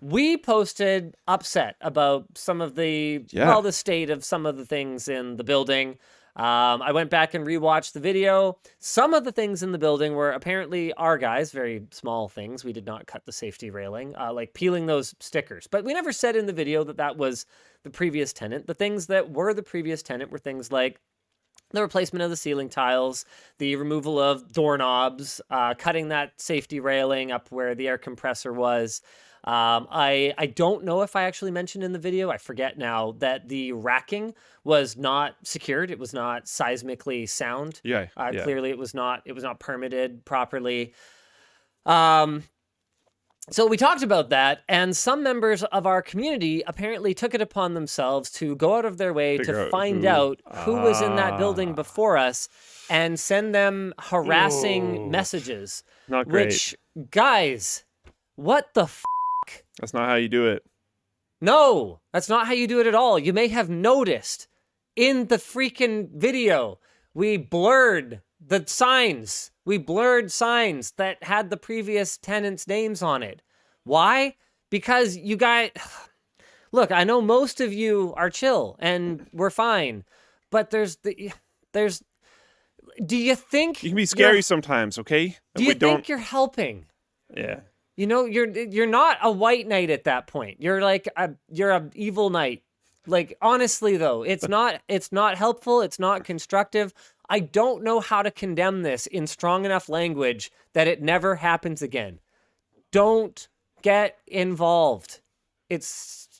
we posted upset about some of the the state of some of the things in the building. I went back and rewatched the video. Some of the things in the building were apparently our guys, very small things. We did not cut the safety railing, like peeling those stickers. But we never said in the video that that was the previous tenant. The things that were the previous tenant were things like the replacement of the ceiling tiles, the removal of doorknobs, cutting that safety railing up where the air compressor was. I don't know if I actually mentioned in the video, I forget now, that the racking was not secured. It was not seismically sound. Clearly it was not permitted properly. So we talked about that, and some members of our community apparently took it upon themselves to go out of their way to find out who was in that building before us and send them harassing messages. Not great. Which, guys, what the That's not how you do it. No, that's not how you do it at all. You may have noticed in the freaking video, we blurred the signs. We blurred signs that had the previous tenants' names on it. Why? Because you guys... Look, I know most of you are chill and we're fine, but there's... Do you think... You can be scary sometimes, okay? Do you think you're helping? Yeah. You know, you're not a white knight at that point. You're like you're an evil knight. Like, honestly though, it's not helpful, it's not constructive. I don't know how to condemn this in strong enough language that it never happens again. Don't get involved. It's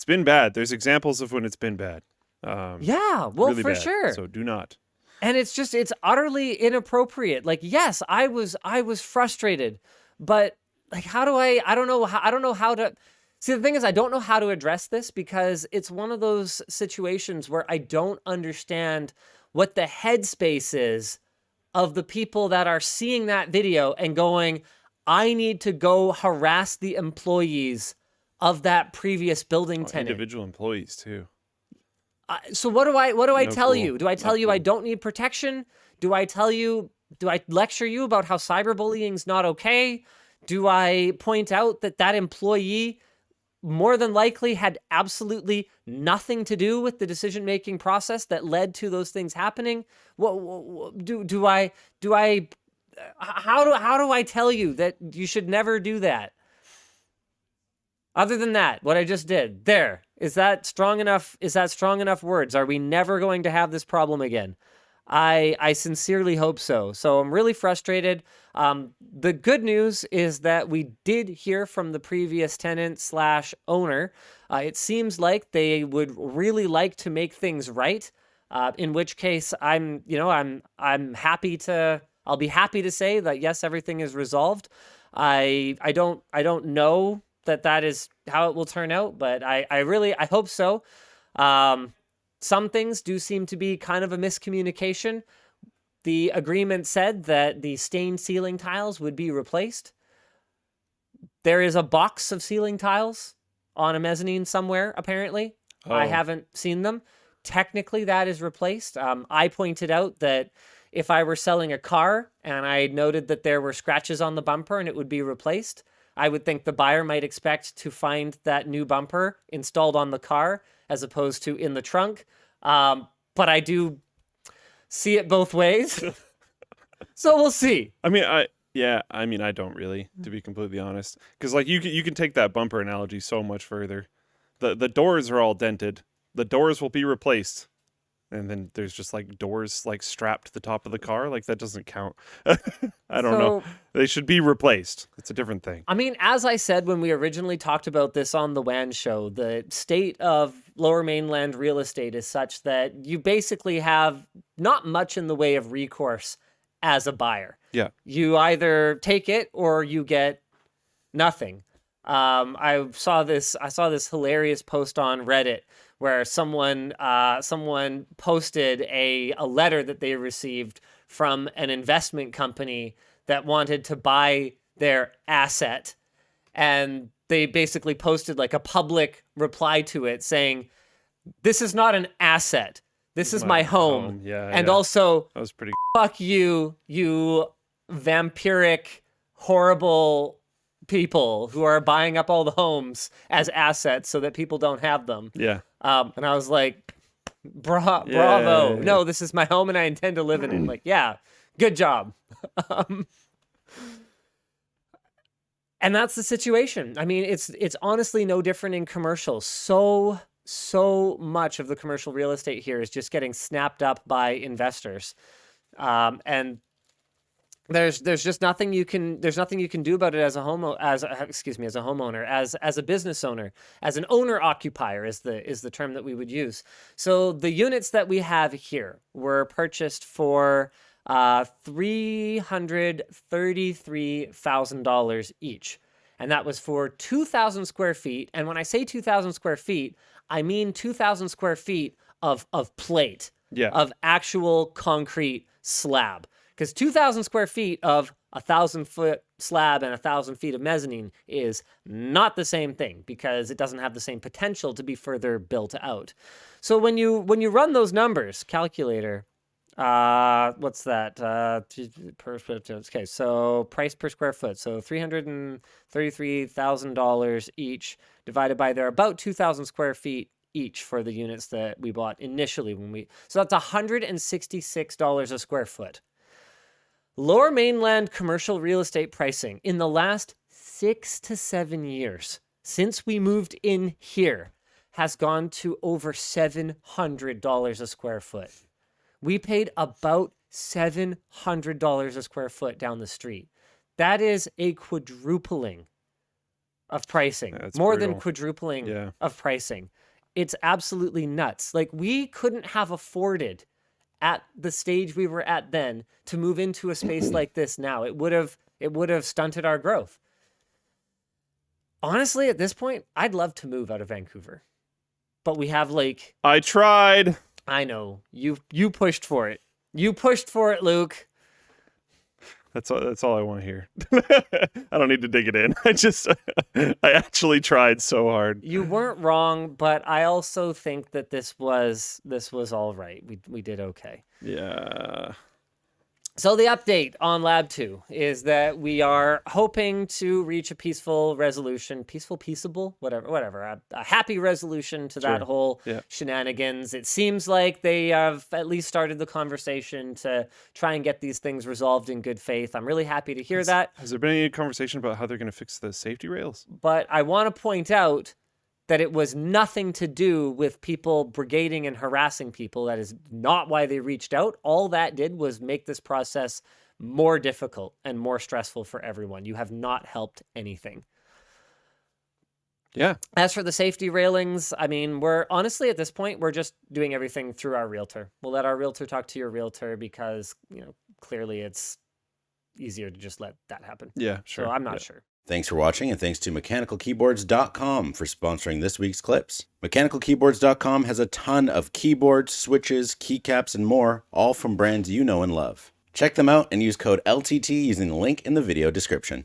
been bad. There's examples of when it's been bad. Yeah, well, really for bad. sure. So do not. And it's utterly inappropriate. Like, yes, I was frustrated, but like, I don't know how to. See, the thing is, I don't know how to address this because it's one of those situations where I don't understand what the headspace is of the people that are seeing that video and going, I need to go harass the employees of that previous building tenant. Individual employees too. So what do I tell you? Do I tell you I don't need protection? Do I lecture you about how cyberbullying's not okay? Do I point out that employee more than likely had absolutely nothing to do with the decision-making process that led to those things happening? How do I tell you that you should never do that? Other than that, what I just did there, is that strong enough words? Are we never going to have this problem again? I sincerely hope so. So I'm really frustrated. The good news is that we did hear from the previous tenant / owner. It seems like they would really like to make things right. In which case, I'll be happy to say that yes, everything is resolved. I don't know that is how it will turn out, but I hope so. Some things do seem to be kind of a miscommunication. The agreement said that the stained ceiling tiles would be replaced. There is a box of ceiling tiles on a mezzanine somewhere, apparently. Oh. I haven't seen them. Technically, that is replaced. I pointed out that if I were selling a car and I noted that there were scratches on the bumper and it would be replaced, I would think the buyer might expect to find that new bumper installed on the car as opposed to in the trunk. But I do see it both ways. So we'll see. I mean, I don't really, to be completely honest. Because like you can take that bumper analogy so much further. The doors are all dented. The doors will be replaced. And then there's just like doors like strapped to the top of the car. Like that doesn't count. I don't know. They should be replaced. It's a different thing. I mean, as I said when we originally talked about this on the WAN show, the state of Lower Mainland real estate is such that you basically have not much in the way of recourse as a buyer. Yeah. You either take it or you get nothing. I saw this hilarious post on Reddit where someone posted a letter that they received from an investment company that wanted to buy their asset. And they basically posted like a public reply to it saying, this is not an asset. This is my home. Yeah. Also, that was pretty fuck you, you vampiric, horrible people who are buying up all the homes as assets so that people don't have them. Yeah. And I was like, bravo. Yeah. No, this is my home and I intend to live in it. Like, yeah, good job. And that's the situation. I mean, it's honestly no different in commercial. So much of the commercial real estate here is just getting snapped up by investors. And there's just nothing you can do about it as a homeowner, as a business owner, as an owner occupier is the term that we would use. So the units that we have here were purchased for $333,000 each. And that was for 2,000 square feet. And when I say 2,000 square feet, I mean 2,000 square feet of plate, of actual concrete slab. Because 2,000 square feet of 1,000-foot slab and 1,000 feet of mezzanine is not the same thing, because it doesn't have the same potential to be further built out. So when you run those numbers, calculator, what's that? Okay, so price per square foot. So $333,000 each, divided by they're about 2,000 square feet each for the units that we bought initially so that's $166 a square foot. Lower Mainland commercial real estate pricing in the last 6 to 7 years since we moved in here has gone to over $700 a square foot. We paid about $700 a square foot down the street. That is a quadrupling of pricing. That's more brutal. than quadrupling of pricing. It's absolutely nuts. Like, we couldn't have afforded at the stage we were at then to move into a space like this now. It would have stunted our growth. Honestly, at this point, I'd love to move out of Vancouver. But we have I tried. I know. You pushed for it. You pushed for it, Luke. That's all I want to hear. I don't need to dig it in. I actually tried so hard. You weren't wrong, but I also think that this was all right. We did okay. Yeah. So the update on Lab 2 is that we are hoping to reach a peaceful resolution, peaceable, whatever, a happy resolution to that whole shenanigans. It seems like they have at least started the conversation to try and get these things resolved in good faith. I'm really happy to hear that. Has there been any conversation about how they're going to fix the safety rails? But I want to point out that it was nothing to do with people brigading and harassing people. That is not why they reached out. All that did was make this process more difficult and more stressful for everyone. You have not helped anything. Yeah. As for the safety railings, I mean, we're honestly at this point, we're just doing everything through our realtor. We'll let our realtor talk to your realtor because, clearly it's easier to just let that happen. Yeah, sure. So I'm not sure. Thanks for watching, and thanks to MechanicalKeyboards.com for sponsoring this week's clips. MechanicalKeyboards.com has a ton of keyboards, switches, keycaps, and more, all from brands you know and love. Check them out and use code LTT using the link in the video description.